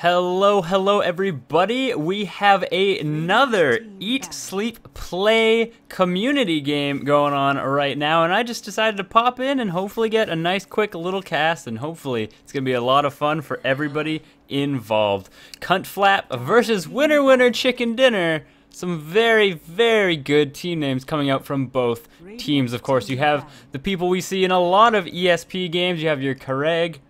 Hello everybody. We have another Eat, Sleep, Play community game going on right now, and I just decided to pop in and hopefully get a nice quick little cast, and hopefully it's going to be a lot of fun for everybody involved. Cunt Flap versus Winner Chicken Dinner. Some very good team names coming out from both teams. Of course, you have the people we see in a lot of ESP games. You have your Carreg.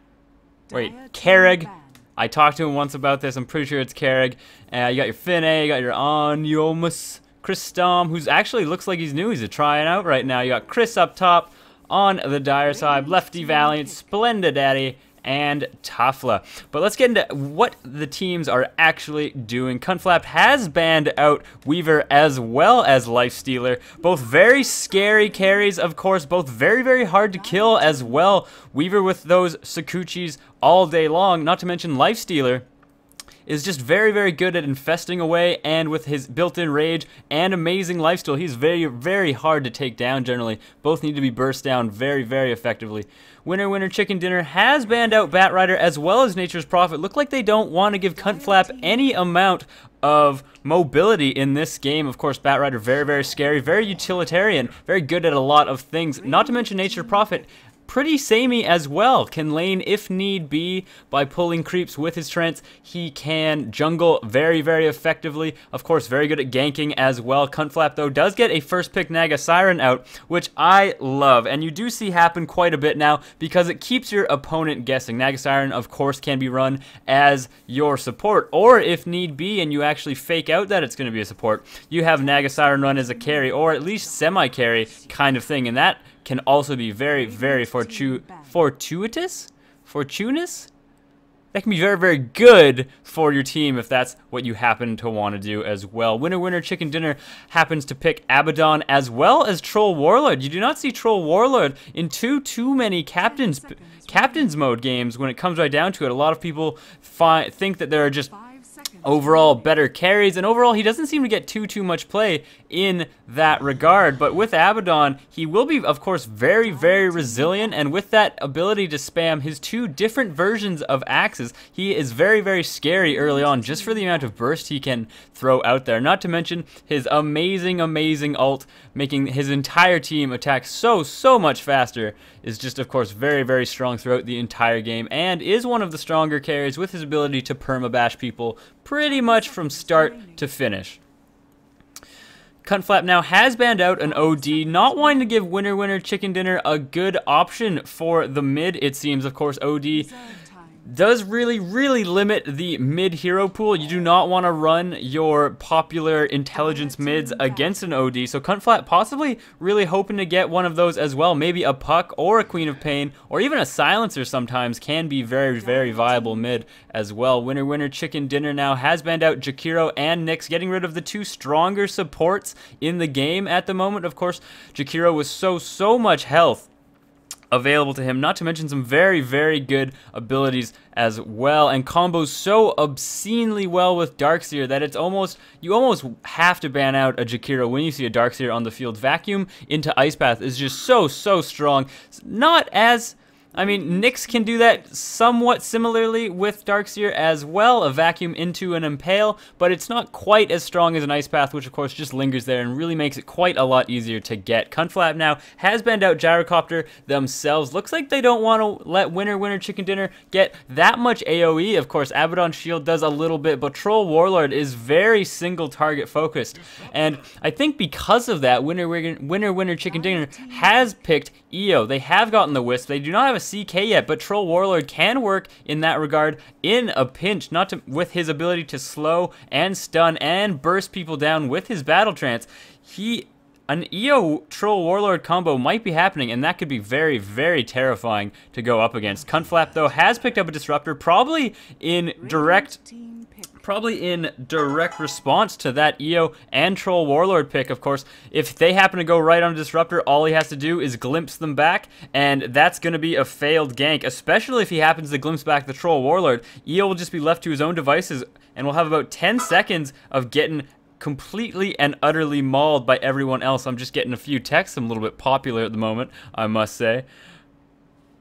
I talked to him once about this. I'm pretty sure it's Carreg. You got your Finne, you got your Onyomus, Christom, who's actually looks like he's new. He's trying out right now. You got Chris up top on the dire side, Lefty Valiant, Splendid Daddy, and Tafla. But let's get into what the teams are actually doing. Cunflap has banned out Weaver as well as Lifestealer. Both very scary carries, of course. Both very hard to kill as well. Weaver with those Sakuchis all day long. Not to mention Lifestealer is just very good at infesting away, and with his built-in rage and amazing lifesteal, he's very hard to take down generally. Both need to be burst down very effectively. Winner Chicken Dinner has banned out Batrider as well as Nature's Prophet. Look like they don't want to give Cunflap any amount of mobility in this game. Of course, Batrider very scary, very utilitarian, very good at a lot of things. Not to mention Nature's Prophet, pretty samey as well. Can lane if need be by pulling creeps with his trance. He can jungle very effectively. Of course, very good at ganking as well. Cunflap, though, does get a first pick Naga Siren out, which I love. And you do see happen quite a bit now because it keeps your opponent guessing. Naga Siren, of course, can be run as your support. Or if need be, and you actually fake out that it's going to be a support, you have Naga Siren run as a carry, or at least semi-carry kind of thing. And that can also be very fortuitous? That can be very good for your team if that's what you happen to want to do as well. Winner Chicken Dinner happens to pick Abaddon as well as Troll Warlord. You do not see Troll Warlord in too many captain's mode games when it comes right down to it. A lot of people think that there are just overall better carries, and overall he doesn't seem to get too much play in that regard. But with Abaddon, he will be, of course, very resilient, and with that ability to spam his two different versions of axes, he is very scary early on just for the amount of burst he can throw out there. Not to mention his amazing ult, making his entire team attack so much faster, is just, of course, very strong throughout the entire game, and is one of the stronger carries with his ability to permabash people pretty much from start to finish. Cunflap now has banned out an OD, not wanting to give Winner Chicken Dinner a good option for the mid, it seems. Of course, OD does really limit the mid hero pool. You do not want to run your popular intelligence mids against an OD, so Cunflap possibly really hoping to get one of those as well. Maybe a Puck or a Queen of Pain, or even a Silencer sometimes can be very viable mid as well. Winner Chicken Dinner now has banned out Jakiro and Nyx, getting rid of the two stronger supports in the game at the moment. Of course, Jakiro with so much health available to him, not to mention some very good abilities as well, and combos so obscenely well with Darkseer that it's you almost have to ban out a Jakiro when you see a Darkseer on the field. Vacuum into Ice Path is just so strong. Not as, I mean, Nyx can do that somewhat similarly with Darkseer as well, a vacuum into an Impale, but it's not quite as strong as an Ice Path, which of course just lingers there and really makes it quite a lot easier to get. Cunflap now has banned out Gyrocopter themselves. Looks like they don't want to let Winner Chicken Dinner get that much AoE. Of course, Abaddon Shield does a little bit, but Troll Warlord is very single target focused, and I think because of that, Winner Chicken Dinner has picked EO. They have gotten the Wisp. They do not have a CK yet, but Troll Warlord can work in that regard in a pinch, with his ability to slow and stun and burst people down with his battle trance. An EO Troll Warlord combo might be happening, and that could be very terrifying to go up against. Cunflap, though, has picked up a Disruptor, probably in direct response to that EO and Troll Warlord pick. Of course, if they happen to go right on a Disruptor, all he has to do is glimpse them back, and that's going to be a failed gank, especially if he happens to glimpse back the Troll Warlord. EO will just be left to his own devices, and will have about 10 seconds of getting completely and utterly mauled by everyone else. I'm just getting a few texts. I'm a little bit popular at the moment, I must say.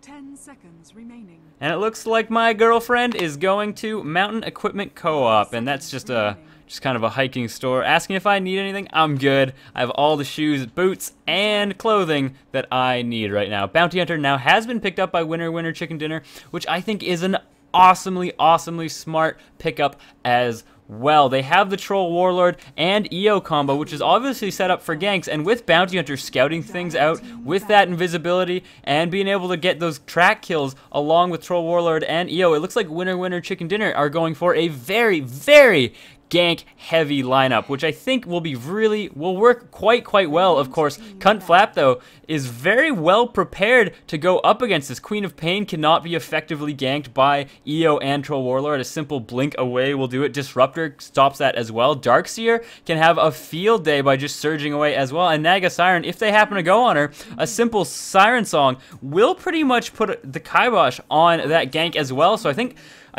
10 seconds remaining. And it looks like my girlfriend is going to Mountain Equipment Co-op, and that's just kind of a hiking store. Asking if I need anything. I'm good. I have all the shoes, boots, and clothing that I need right now. Bounty Hunter now has been picked up by Winner Winner Chicken Dinner, which I think is an awesomely smart pickup as well. They have the Troll Warlord and EO combo, which is obviously set up for ganks, and with Bounty Hunter scouting things out with that invisibility and being able to get those track kills along with Troll Warlord and EO, it looks like Winner Winner Chicken Dinner are going for a very gank heavy lineup, which I think will work quite well. Of course, Cunt Flap though is very well prepared to go up against this. Queen of Pain cannot be effectively ganked by EO and Troll Warlord. A simple blink away will do it. Disruptor stops that as well. Darkseer can have a field day by just surging away as well. And Naga Siren, if they happen to go on her, a simple Siren Song will pretty much put the kibosh on that gank as well. So I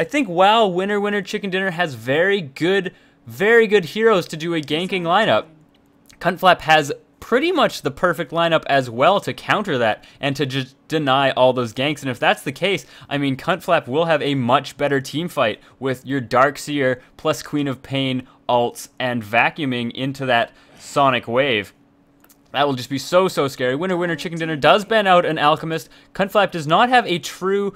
think while Winner Winner Chicken Dinner has very good heroes to do a ganking lineup, Cunt Flap has pretty much the perfect lineup as well to counter that and to just deny all those ganks. And if that's the case, I mean, Cunt Flap will have a much better team fight with your Darkseer plus Queen of Pain ults and vacuuming into that Sonic Wave. That will just be so scary. Winner Winner Chicken Dinner does ban out an Alchemist. Cunt Flap does not have a true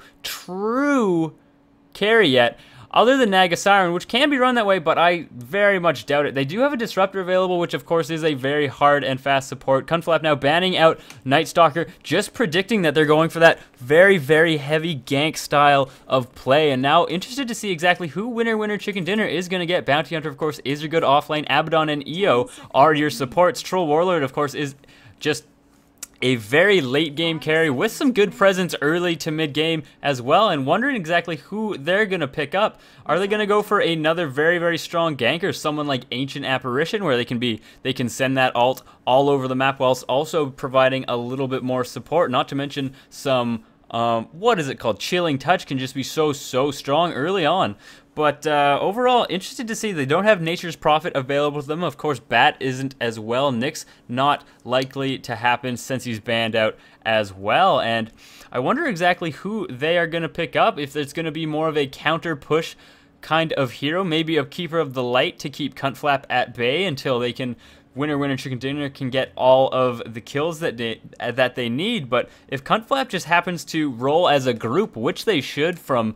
carry yet, other than Naga Siren, which can be run that way, but I very much doubt it. They do have a Disruptor available, which of course is a very hard and fast support. Cunt Flap now banning out Night Stalker, just predicting that they're going for that very heavy gank style of play. And now interested to see exactly who Winner Winner Chicken Dinner is going to get. Bounty Hunter, of course, is your good offlane. Abaddon and EO are your supports. Troll Warlord, of course, is just a very late game carry with some good presence early to mid game as well, and wondering exactly who they're gonna pick up. Are they gonna go for another very strong ganker, someone like Ancient Apparition, where they can send that ult all over the map whilst also providing a little bit more support, not to mention some what is it called? Chilling Touch can just be so strong early on. But overall, interested to see they don't have Nature's Prophet available to them. Of course, Bat isn't as well. Nyx not likely to happen since he's banned out as well. And I wonder exactly who they are going to pick up. If it's going to be more of a counter push kind of hero, maybe a Keeper of the Light to keep Cunt Flap at bay until they can Winner Winner Chicken Dinner can get all of the kills that they need. But if Cunt Flap just happens to roll as a group, which they should from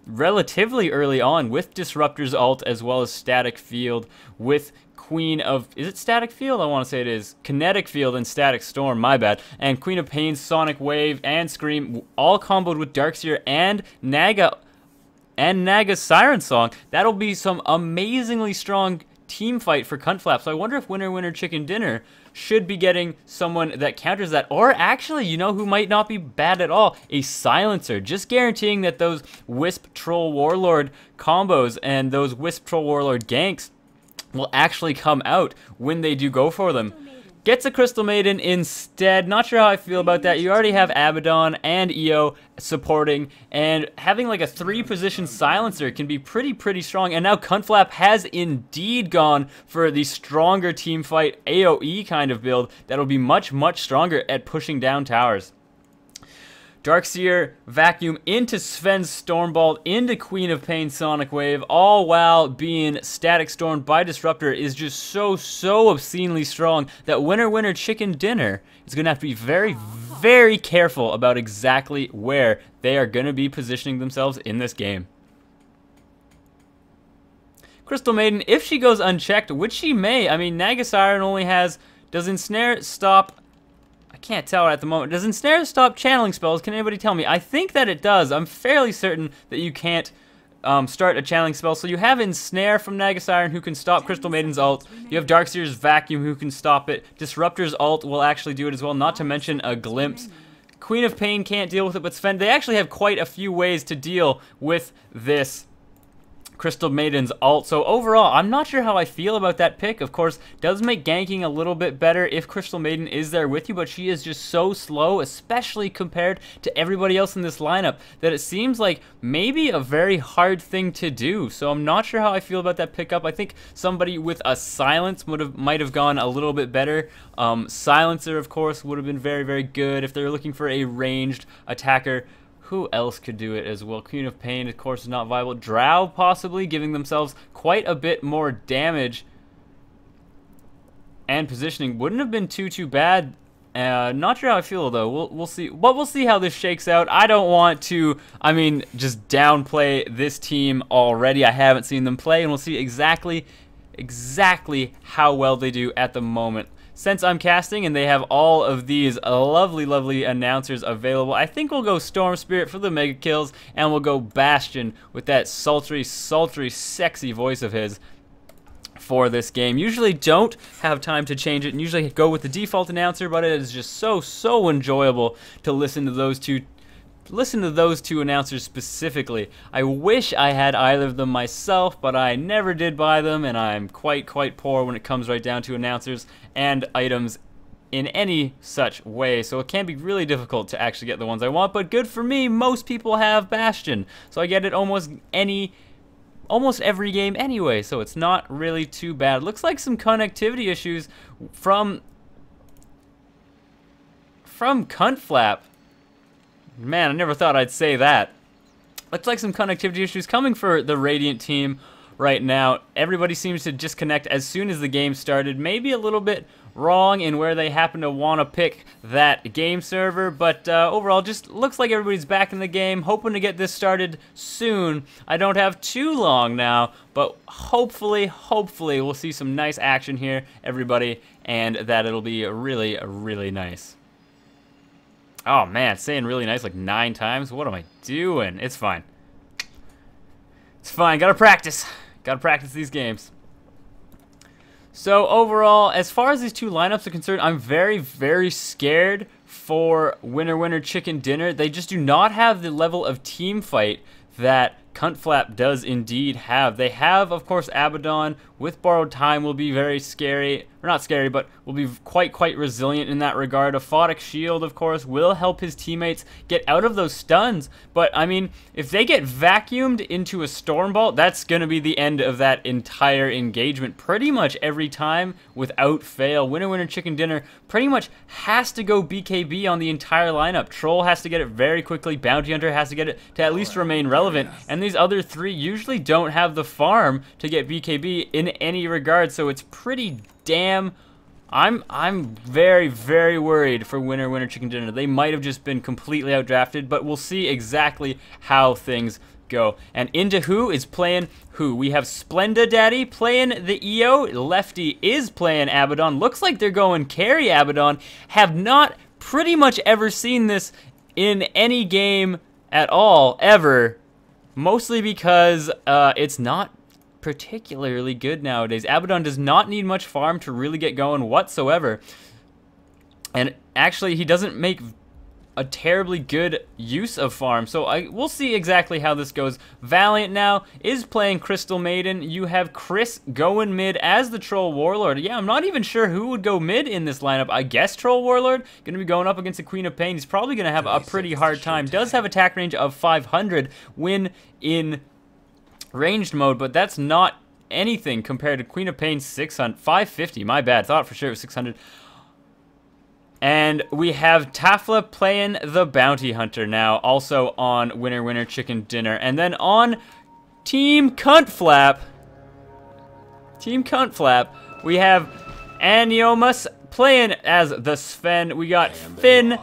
relatively early on with Disruptor's ult as well as Static Field with Queen of... Is it Static Field? I want to say it is. Kinetic Field and Static Storm, my bad. And Queen of Pain, Sonic Wave, and Scream, all comboed with Darkseer and Naga's Siren Song. That'll be some amazingly strong team fight for Cunt Flap. So I wonder if Winner Winner Chicken Dinner should be getting someone that counters that, or actually, you know who might not be bad at all? A Silencer, just guaranteeing that those Wisp Troll Warlord combos and those Wisp Troll Warlord ganks will actually come out when they do go for them. Gets a Crystal Maiden instead. Not sure how I feel about that. You already have Abaddon and EO supporting, and having like a 3-position silencer can be pretty strong. And now Cunt Flap has indeed gone for the stronger team fight AoE kind of build that'll be much stronger at pushing down towers. Darkseer vacuum into Sven's Stormbolt, into Queen of Pain Sonic Wave, all while being static stormed by Disruptor is just so obscenely strong that Winner Winner Chicken Dinner is going to have to be very careful about exactly where they are going to be positioning themselves in this game. Crystal Maiden, if she goes unchecked, which she may, I mean, Naga Siren only has, does Ensnare stop... Can't tell at the moment. Does Ensnare stop channeling spells? Can anybody tell me? I think that it does. I'm fairly certain that you can't start a channeling spell. So you have Ensnare from Naga Siren who can stop Crystal Maiden's ult. You have Darkseer's Vacuum who can stop it. Disruptor's ult will actually do it as well, not to mention a Glimpse. Queen of Pain can't deal with it, but Sven, they actually have quite a few ways to deal with this Crystal Maiden's ult. So overall, I'm not sure how I feel about that pick. Of course, does make ganking a little bit better if Crystal Maiden is there with you, but she is just so slow, especially compared to everybody else in this lineup, that it seems like maybe a very hard thing to do. So I'm not sure how I feel about that pickup. I think somebody with a silence might have gone a little bit better. Silencer, of course, would have been very good if they're looking for a ranged attacker Who else could do it as well? Queen of Pain, of course, is not viable. Drow, possibly, giving themselves quite a bit more damage. And positioning wouldn't have been too bad. Not sure how I feel, though. We'll see. But we'll see how this shakes out. I don't want to, just downplay this team already. I haven't seen them play, and we'll see exactly how well they do at the moment. Since I'm casting and they have all of these lovely announcers available, I think we'll go Storm Spirit for the mega kills, and we'll go Bastion with that sultry, sexy voice of his for this game. Usually don't have time to change it and usually go with the default announcer, but it is just so enjoyable to listen to those two announcers specifically. I wish I had either of them myself, but I never did buy them, and I'm quite poor when it comes right down to announcers and items in any such way, so it can be really difficult to actually get the ones I want. But good for me, most people have Bastion, so I get it almost every game anyway, so it's not really too bad. Looks like some connectivity issues from Cuntflap. Man, I never thought I'd say that. Looks like some connectivity issues coming for the Radiant team right now. Everybody seems to disconnect as soon as the game started. Maybe a little bit wrong in where they happen to want to pick that game server, but overall just looks like everybody's back in the game. Hoping to get this started soon. I don't have too long now, but hopefully we'll see some nice action here, everybody, and that it'll be really nice. Oh man, saying really nice like 9 times. What am I doing? It's fine. It's fine. Gotta practice these games. So overall, as far as these two lineups are concerned, I'm very scared for Winner Chicken Dinner. They just do not have the level of team fight that Cuntflap does indeed have. They have, of course, Abaddon with Borrowed Time will be very scary, or not scary, but will be quite resilient in that regard. Aphotic Shield, of course, will help his teammates get out of those stuns, but I mean, if they get vacuumed into a Stormbolt, that's gonna be the end of that entire engagement pretty much every time without fail. Winner Chicken Dinner pretty much has to go BKB on the entire lineup. Troll has to get it very quickly, Bounty Hunter has to get it to at least remain relevant, and these other three usually don't have the farm to get BKB in any regard, so it's pretty damn... I'm very worried for Winner Chicken Dinner. They might have just been completely outdrafted, but we'll see exactly how things go. And into who is playing who? We have Splenda Daddy playing the EO. Lefty is playing Abaddon. Looks like they're going carry Abaddon. Have not pretty much ever seen this in any game at all, ever. Mostly because it's not particularly good nowadays. Abaddon does not need much farm to really get going whatsoever. And actually, he doesn't make a terribly good use of farm. So we'll see exactly how this goes. Valiant now is playing Crystal Maiden. You have Chris going mid as the Troll Warlord. Yeah, I'm not even sure who would go mid in this lineup. I guess Troll Warlord. Going to be going up against the Queen of Pain. He's probably going to have a pretty hard time. Does have attack range of 500 when in ranged mode, but that's not anything compared to Queen of Pain 550. My bad. Thought for sure it was 600. And we have Tafla playing the Bounty Hunter now, also on Winner Chicken Dinner. And then on Team Cuntflap, we have Aniomus playing as the Sven. We got Finn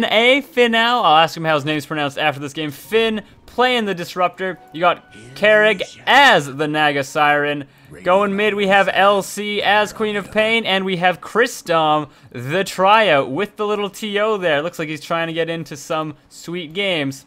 Al. I'll ask him how his name's pronounced after this game. Finn playing the Disruptor. You got Carrig as the Naga Siren. Going mid, we have LC as Queen of Pain, and we have Christom, the tryout, with the little TO there. Looks like he's trying to get into some sweet games.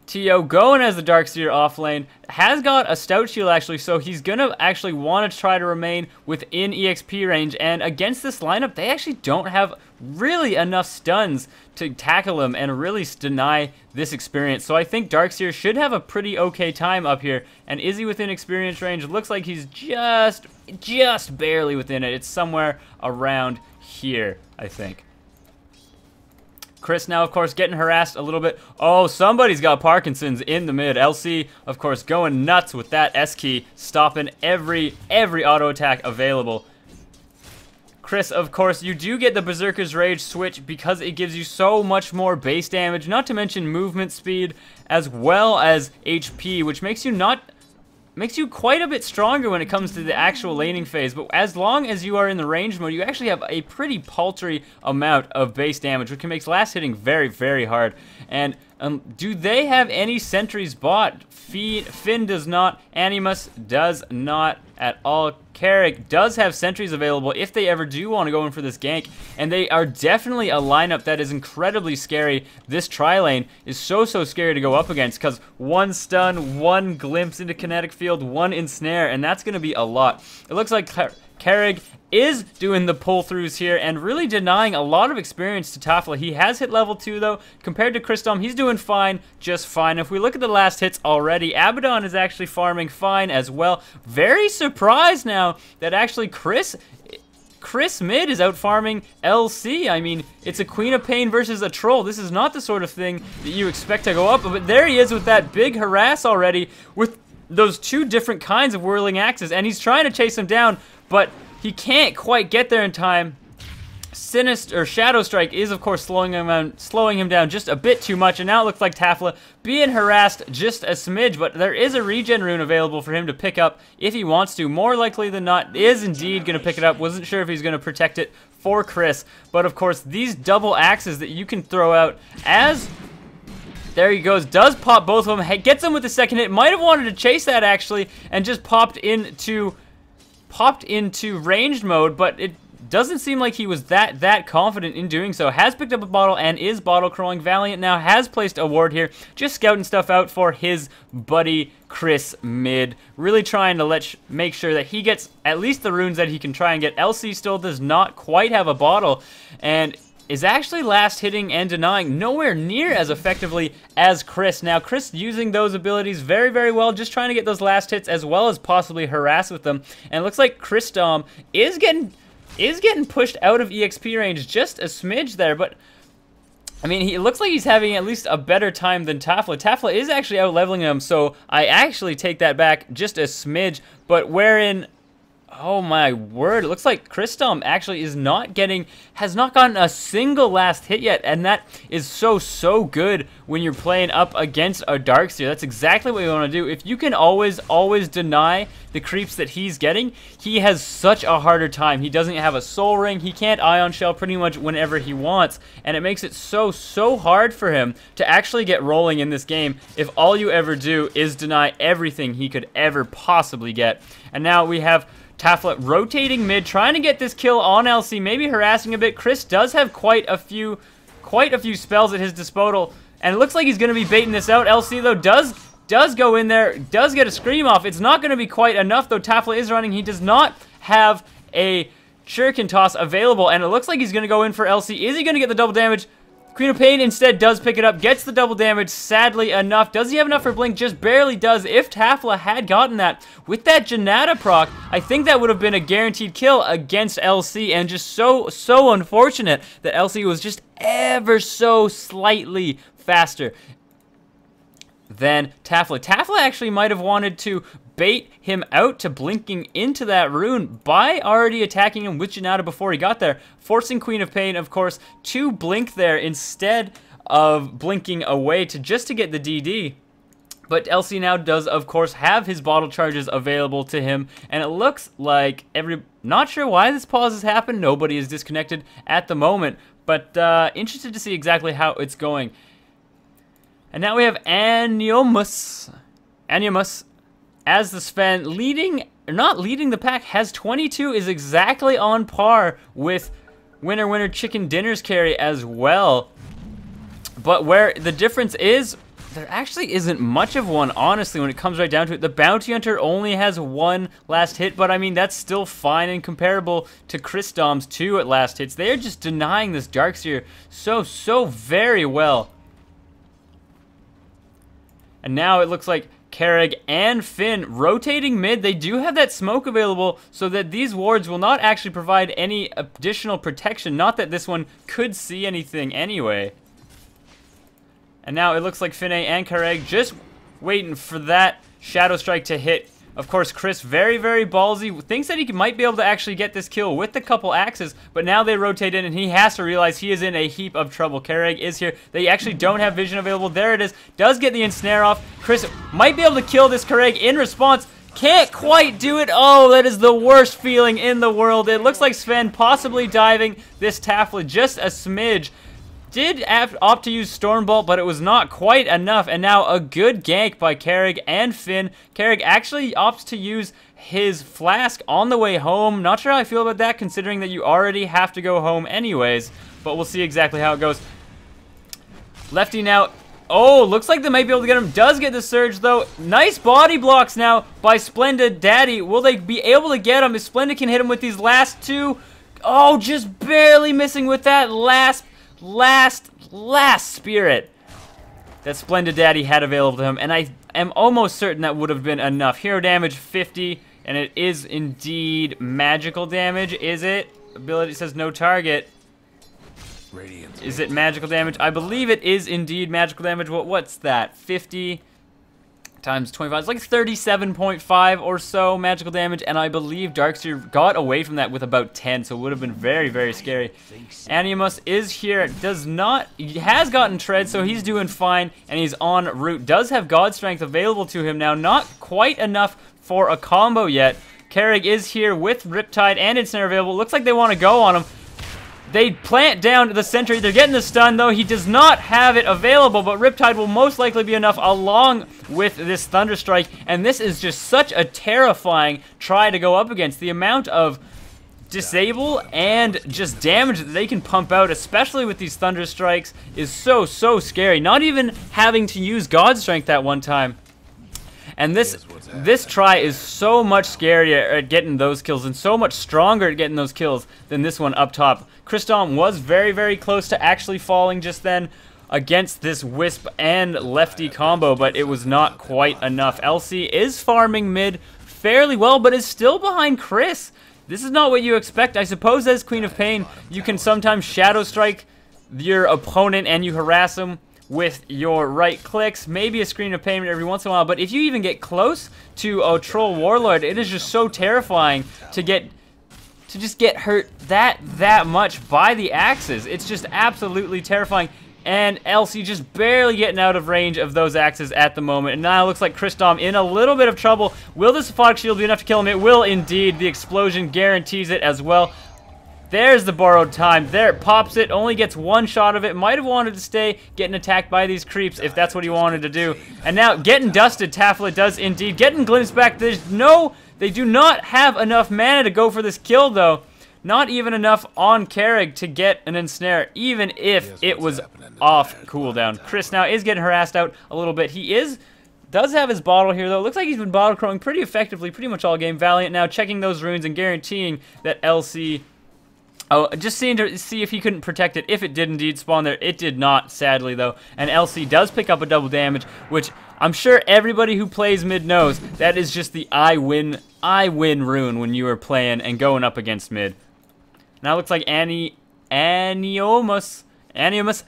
TO going as the Darkseer off lane, has got a Stout Shield actually, so he's gonna actually want to try to remain within EXP range, and against this lineup, they actually don't have really enough stuns to tackle him and really deny this experience. So I think Darkseer should have a pretty okay time up here, and is he within experience range? It looks like he's just barely within it. It's somewhere around here, I think. Chris now, of course, getting harassed a little bit. Oh, somebody's got Parkinson's in the mid. LC, of course, going nuts with that S key, stopping every auto attack available. Chris, of course, you do get the Berserker's Rage switch because it gives you so much more base damage, not to mention movement speed, as well as HP, which makes you quite a bit stronger when it comes to the actual laning phase. But as long as you are in the range mode, you actually have a pretty paltry amount of base damage, which can make last hitting very, very hard. And do they have any sentries bought? Finn does not. Animus does not at all. Carrick does have sentries available if they ever do want to go in for this gank, and they are definitely a lineup that is incredibly scary. This tri-lane is so scary to go up against, because one stun, one glimpse into kinetic field, one ensnare, and that's going to be a lot. It looks like Carrick is doing the pull-throughs here and really denying a lot of experience to Tafla. He has hit level 2 though. Compared to Christom, he's doing fine, just fine. If we look at the last hits already, Abaddon is actually farming fine as well. Very surprised now that actually Chris mid is out farming LC. I mean, it's a Queen of Pain versus a troll. This is not the sort of thing that you expect to go up, but there he is with that big harass already with those two different kinds of whirling axes, and he's trying to chase him down, but he can't quite get there in time. Shadow Strike is, of course, slowing him down just a bit too much, and now it looks like Tafla being harassed just a smidge, but there is a regen rune available for him to pick up if he wants to. More likely than not, is indeed going to pick it up. Wasn't sure if he's going to protect it for Chris, but of course, these double axes that you can throw out as... There he goes, does pop both of them, gets him with the second hit, might have wanted to chase that actually, and just popped into ranged mode, but it doesn't seem like he was that confident in doing so. Has picked up a bottle and is bottle crawling. Valiant now has placed a ward here, just scouting stuff out for his buddy Chris mid, really trying to make sure that he gets at least the runes that he can try and get. LC still does not quite have a bottle, and is actually last hitting and denying nowhere near as effectively as Chris. Now, Chris using those abilities very, very well, just trying to get those last hits as well as possibly harass with them. And it looks like Christom is getting pushed out of EXP range just a smidge there, but I mean, it looks like he's having at least a better time than Tafla. Tafla is actually out leveling him, so I actually take that back just a smidge, but wherein... Oh my word, it looks like Christom actually has not gotten a single last hit yet, and that is so good when you're playing up against a Darkseer. That's exactly what you want to do. If you can always deny the creeps that he's getting, he has such a harder time. He doesn't have a soul ring, he can't Ion Shell pretty much whenever he wants, and it makes it so hard for him to actually get rolling in this game if all you ever do is deny everything he could ever possibly get. And now we have Tafla rotating mid, trying to get this kill on LC, maybe harassing a bit. Chris does have quite a few spells at his disposal, and it looks like he's going to be baiting this out. LC, though, does go in there, does get a scream off. It's not going to be quite enough, though. Tafla is running. He does not have a shuriken toss available, and it looks like he's going to go in for LC. Is he going to get the double damage? Queen of Pain instead does pick it up, gets the double damage, sadly enough. Does he have enough for Blink? Just barely does. If Tafla had gotten that, with that Janata proc, I think that would have been a guaranteed kill against LC, and just so unfortunate that LC was just ever so slightly faster than Tafla. Tafla actually might have wanted to bait him out to blinking into that rune by already attacking him with Janata before he got there, forcing Queen of Pain, of course, to blink there instead of blinking away just to get the DD. But LC now does, of course, have his bottle charges available to him, and it looks like not sure why this pause has happened. Nobody is disconnected at the moment, but interested to see exactly how it's going. And now we have Animus as the Sven not leading the pack, has 22, is exactly on par with Winner Chicken Dinner's carry as well. But where the difference is, there actually isn't much of one, honestly, when it comes right down to it. The Bounty Hunter only has one last hit, but I mean, that's still fine and comparable to Christom's 2 at last hits. They are just denying this Darkseer so very well. And now it looks like Carrig and Finn rotating mid. They do have that smoke available so that these wards will not actually provide any additional protection. Not that this one could see anything anyway. And now it looks like Finne and Carrig just waiting for that Shadow Strike to hit Of course, Chris, very, very ballsy, thinks that he might be able to actually get this kill with a couple axes, but now they rotate in, and he has to realize he is in a heap of trouble. Kerrig is here. They actually don't have vision available. There it is. Does get the ensnare off. Chris might be able to kill this Kerrig in response. Can't quite do it. Oh, that is the worst feeling in the world. It looks like Sven possibly diving this Tafla just a smidge. Did opt to use Stormbolt, but it was not quite enough. And now a good gank by Kerrig and Finn. Kerrig actually opts to use his flask on the way home. Not sure how I feel about that, considering that you already have to go home anyways. But we'll see exactly how it goes. Lefty now. Oh, looks like they might be able to get him. Does get the surge, though. Nice body blocks now by Splendid Daddy. Will they be able to get him? If Splendid can hit him with these last two. Oh, just barely missing with that last spirit that Splendid Daddy had available to him, and I am almost certain that would have been enough. Hero damage 50, and it is indeed magical damage. Is it? Ability says no target. Radiant. Is it magical damage? I believe it is indeed magical damage. What's that? 50 times 25. It's like 37.5 or so magical damage, and I believe Darkseer got away from that with about 10, so it would have been very, very scary. Animus is here. He has gotten Tread, so he's doing fine, and he's en route. Does have God Strength available to him now. Not quite enough for a combo yet. Kerrig is here with Riptide and Ensnare available. Looks like they want to go on him. They plant down the sentry. They're getting the stun, though. He does not have it available, but Riptide will most likely be enough along with this Thunderstrike. And this is just such a terrifying try to go up against. The amount of disable and just damage that they can pump out, especially with these Thunderstrikes, is so, so scary. Not even having to use God Strength that one time. And this try is so much scarier at getting those kills and so much stronger at getting those kills than this one up top. Kristom was very, very close to actually falling just then against this Wisp and Lefty combo, but it was not quite enough. LC is farming mid fairly well, but is still behind Chris. This is not what you expect. I suppose as Queen of Pain, you can sometimes Shadow Strike your opponent and you harass them with your right clicks, maybe a Screen of Pain every once in a while, but if you even get close to a Troll Warlord, it is just so terrifying to just get hurt that much by the axes. It's just absolutely terrifying, and LC just barely getting out of range of those axes at the moment, and now it looks like Kristom in a little bit of trouble. Will this Aphotic Shield be enough to kill him? It will indeed. The explosion guarantees it as well. There's the borrowed time. There, it pops it. Only gets one shot of it. Might have wanted to stay getting attacked by these creeps if that's what he wanted to do. And now getting dusted. Tafla does indeed. Getting glimpsed back. They do not have enough mana to go for this kill, though. Not even enough on Kerrig to get an ensnare, even if it was off cooldown. Chris now is getting harassed out a little bit. He does have his bottle here, though. Looks like he's been bottle crowing pretty effectively pretty much all game. Valiant now checking those runes and guaranteeing that LC... Oh, just seeing to see if he couldn't protect it. If it did indeed spawn there, it did not, sadly, though. And LC does pick up a double damage, which I'm sure everybody who plays mid knows. That is just the I win rune when you are playing and going up against mid. Now it looks like Aniomus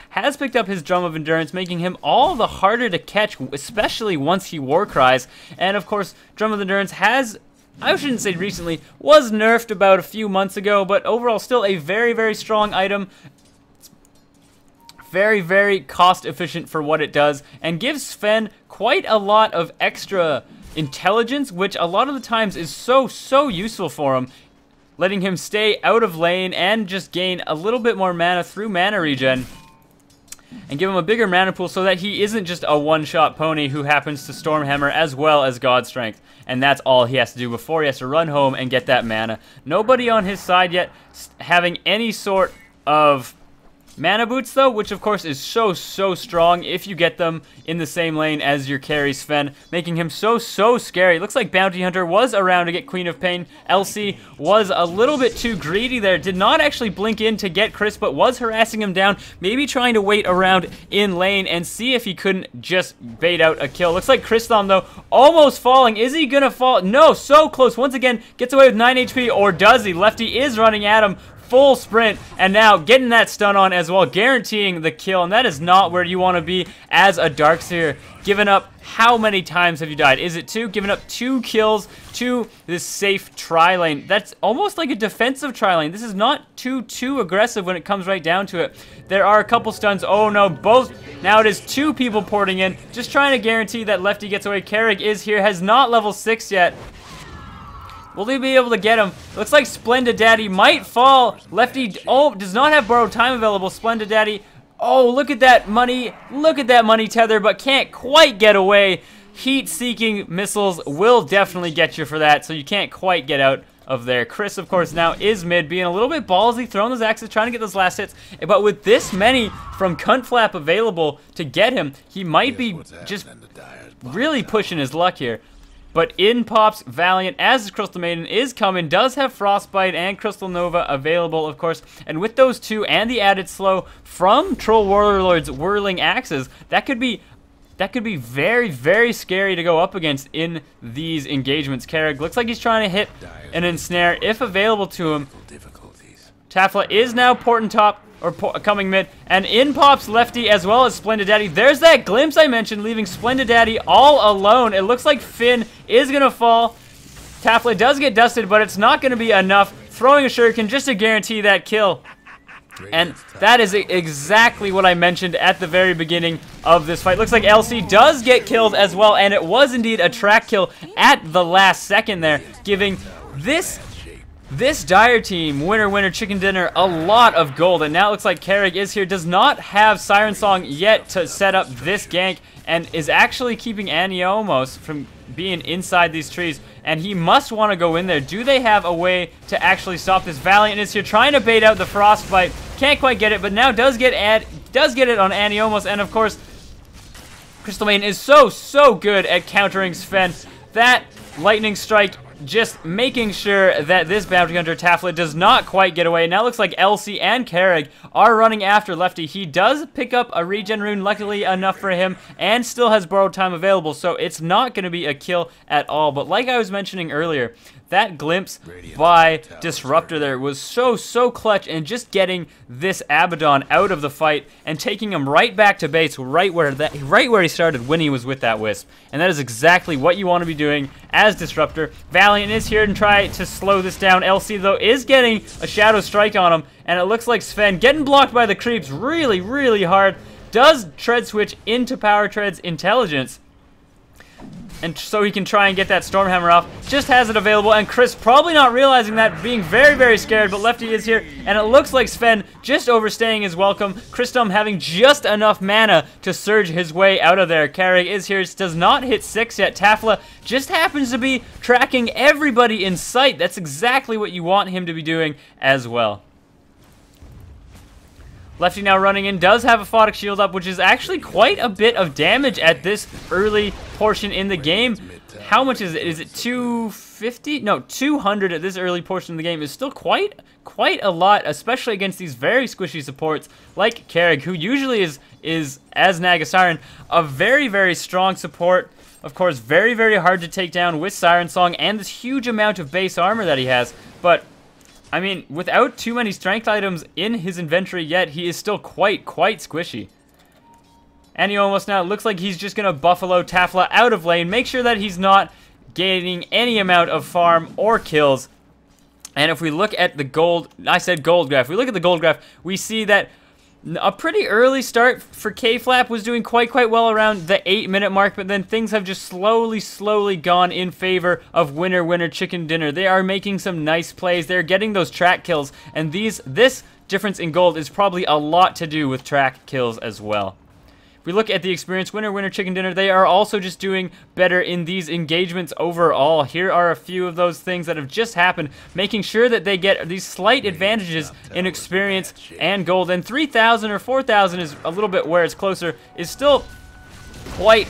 has picked up his Drum of Endurance, making him all the harder to catch, especially once he War Cries. And, of course, Drum of Endurance has... I shouldn't say recently, was nerfed about a few months ago, but overall still a very, very strong item. It's very, very cost efficient for what it does, and gives Sven quite a lot of extra intelligence, which a lot of the times is so, so useful for him, letting him stay out of lane and just gain a little bit more mana through mana regen. And give him a bigger mana pool so that he isn't just a one-shot pony who happens to Stormhammer as well as God Strength. And that's all he has to do before he has to run home and get that mana. Nobody on his side yet having any sort of mana boots, though, which of course is so, so strong if you get them in the same lane as your carry Sven, making him so, so scary. Looks like Bounty Hunter was around to get Queen of Pain. LC was a little bit too greedy there. Did not actually blink in to get Chris, but was harassing him down, maybe trying to wait around in lane and see if he couldn't just bait out a kill. Looks like Kristom, though, almost falling. Is he gonna fall? No, so close. Once again, gets away with 9 HP, or does he? Lefty is running at him full sprint, and now getting that stun on as well, guaranteeing the kill, and that is not where you want to be as a Darkseer. Given up, how many times have you died? Is it 2? Giving up 2 kills to this safe tri-lane. That's almost like a defensive tri-lane. This is not too aggressive when it comes right down to it. There are a couple stuns. Oh no, both. Now it is 2 people porting in, just trying to guarantee that Lefty gets away. Carrig is here, has not level 6 yet. Will they be able to get him? Looks like Splendid Daddy might fall. Lefty, oh, does not have borrowed time available. Splendid Daddy, oh, look at that money. Look at that money tether, but can't quite get away. Heat-seeking missiles will definitely get you for that, so you can't quite get out of there. Chris, of course, now is mid, being a little bit ballsy, throwing those axes, trying to get those last hits. But with this many from Cuntflap available to get him, he might be just really pushing his luck here. But in pops Valiant, as his Crystal Maiden is coming, does have Frostbite and Crystal Nova available, of course. And with those 2 and the added slow from Troll Warlord's whirling axes, that could be very, very scary to go up against in these engagements. Carrig looks like he's trying to hit an ensnare if available to him. Tafla is now porting top, or coming mid, and in pops Lefty as well as Splendid Daddy. There's that glimpse I mentioned, leaving Splendid Daddy all alone. It looks like Finn is gonna fall. Tafla does get dusted, but it's not gonna be enough. Throwing a shuriken just to guarantee that kill. And that is exactly what I mentioned at the very beginning of this fight. Looks like LC does get killed as well, and it was indeed a track kill at the last second there, giving this Dire team, winner, chicken dinner, a lot of gold. And now it looks like Carrig is here, does not have Siren Song yet to set up this gank, and is actually keeping Aniomos from being inside these trees, and he must want to go in there. Do they have a way to actually stop this? Valiant is here trying to bait out the Frostbite, can't quite get it, but now does get it on Aniomos, and of course, Crystal Maiden is so good at countering Sven. That lightning strike just making sure that this bounty hunter Tafla does not quite get away. Now looks like Elsie and Carrig are running after Lefty. He does pick up a regen rune, luckily enough for him, and still has borrowed time available, so it's not going to be a kill at all. But like I was mentioning earlier, that glimpse by Disruptor there was so clutch, and just getting this Abaddon out of the fight and taking him right back to base, right where he started when he was with that Wisp. And that is exactly what you want to be doing as Disruptor. Valiant is here to try to slow this down. LC, though, is getting a Shadow Strike on him, and it looks like Sven getting blocked by the creeps really hard. Does Tread switch into Power Tread's intelligence, and so he can try and get that Stormhammer off. Just has it available, and Chris probably not realizing that, being very scared, but Lefty is here, and it looks like Sven just overstaying his welcome. Christum having just enough mana to surge his way out of there. Carrig is here, does not hit 6 yet. Tafla just happens to be tracking everybody in sight. That's exactly what you want him to be doing as well. Lefty now running in, does have a Photic Shield up, which is actually quite a bit of damage at this early portion in the game. How much is it? Is it 250? No, 200 at this early portion of the game is still quite a lot, especially against these very squishy supports like Carrig, who usually is as Nagasiren, a very strong support. Of course, very hard to take down with Siren Song and this huge amount of base armor that he has. But I mean, without too many strength items in his inventory yet, he is still quite squishy. And he almost now looks like he's just going to Buffalo Tafla out of lane, make sure that he's not gaining any amount of farm or kills. And if we look at the gold, I said gold graph, we look at the gold graph, we see that a pretty early start for K-Flap was doing quite well around the 8-minute mark, but then things have just slowly gone in favor of winner, chicken dinner. They are making some nice plays. They're getting those track kills, and this difference in gold is probably a lot to do with track kills as well. If we look at the experience, winner, chicken dinner, they are also just doing better in these engagements overall. Here are a few of those things that have just happened, making sure that they get these slight advantages in experience and gold. And 3,000 or 4,000 is a little bit where it's closer, is still quite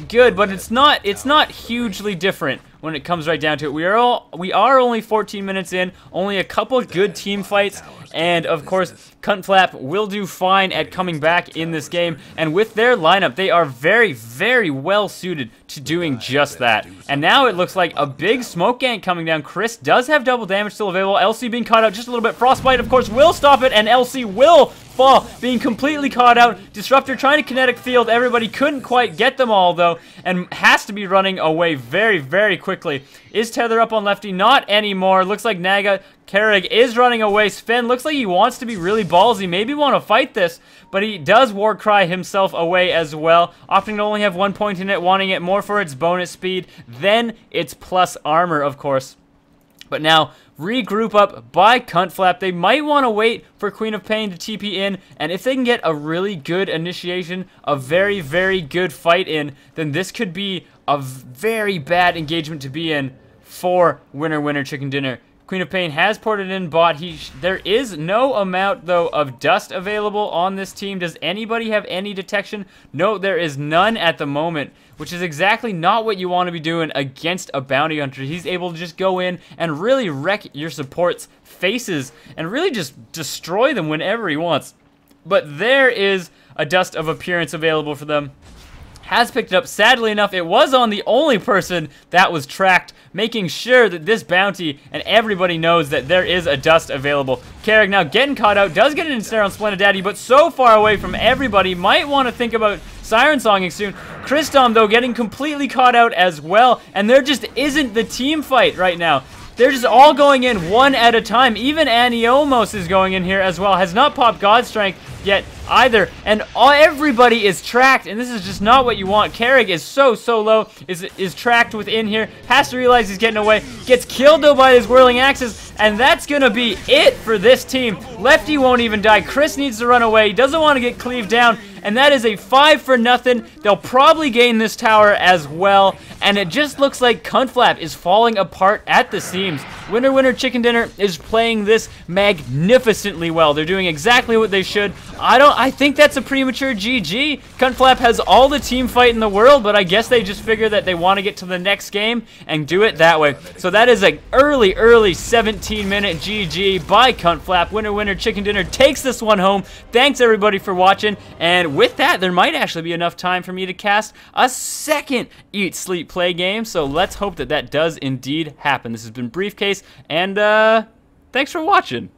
good, but it's not hugely different when it comes right down to it. We are only 14 minutes in, only a couple good team fights, and of course Cuntflap will do fine at coming back in this game. And with their lineup, they are very well suited to doing just that. And now it looks like a big smoke gank coming down. Chris does have double damage still available. LC being caught out just a little bit. Frostbite, of course, will stop it, and LC will fall, being completely caught out. Disruptor trying to kinetic field everybody, couldn't quite get them all though, and has to be running away very, very quickly. Is Tether up on Lefty? Not anymore. Looks like Naga Carrig is running away. Sven looks like he wants to be really ballsy, maybe want to fight this, but he does Warcry himself away as well, opting to only have 1 point in it, wanting it more for its bonus speed than its plus armor, of course. But now, regroup up by Cuntflap. They might want to wait for Queen of Pain to TP in, and if they can get a really good initiation, a very, very good fight in, then this could be a very bad engagement to be in for Winner Winner Chicken Dinner. Queen of Pain has ported in bot. There is no amount, though, of dust available on this team. Does anybody have any detection? No, there is none at the moment, which is exactly not what you want to be doing against a bounty hunter. He's able to just go in and really wreck your support's faces and really just destroy them whenever he wants. But there is a dust of appearance available for them. Has picked it up. Sadly enough, it was on the only person that was tracked, making sure that this bounty and everybody knows that there is a dust available. Carrig now getting caught out, does get an ensnare on Splendid Daddy, but so far away from everybody, might want to think about Siren Songing soon. Christom, though, getting completely caught out as well, and there just isn't the team fight right now. They're just all going in one at a time. Even Aniomos is going in here as well. Has not popped God Strength yet either. And everybody is tracked, and this is just not what you want. Carrig is so low, is tracked within here. Has to realize he's getting away. Gets killed, though, by his whirling axes, and that's going to be it for this team. Lefty won't even die. Chris needs to run away. He doesn't want to get cleaved down, and that is a 5-0. They'll probably gain this tower as well, and it just looks like Cuntflap is falling apart at the seams. Winner Winner Chicken Dinner is playing this magnificently well. They're doing exactly what they should. I think that's a premature GG. Cuntflap has all the team fight in the world, but I guess they just figure that they want to get to the next game and do it that way. So that is an early 17-minute GG by Cuntflap. Winner Winner Chicken Dinner takes this one home. Thanks everybody for watching, and with that, there might actually be enough time for me to cast a second Eat, Sleep, Play game, so let's hope that that does indeed happen. This has been Briefcase, and thanks for watching.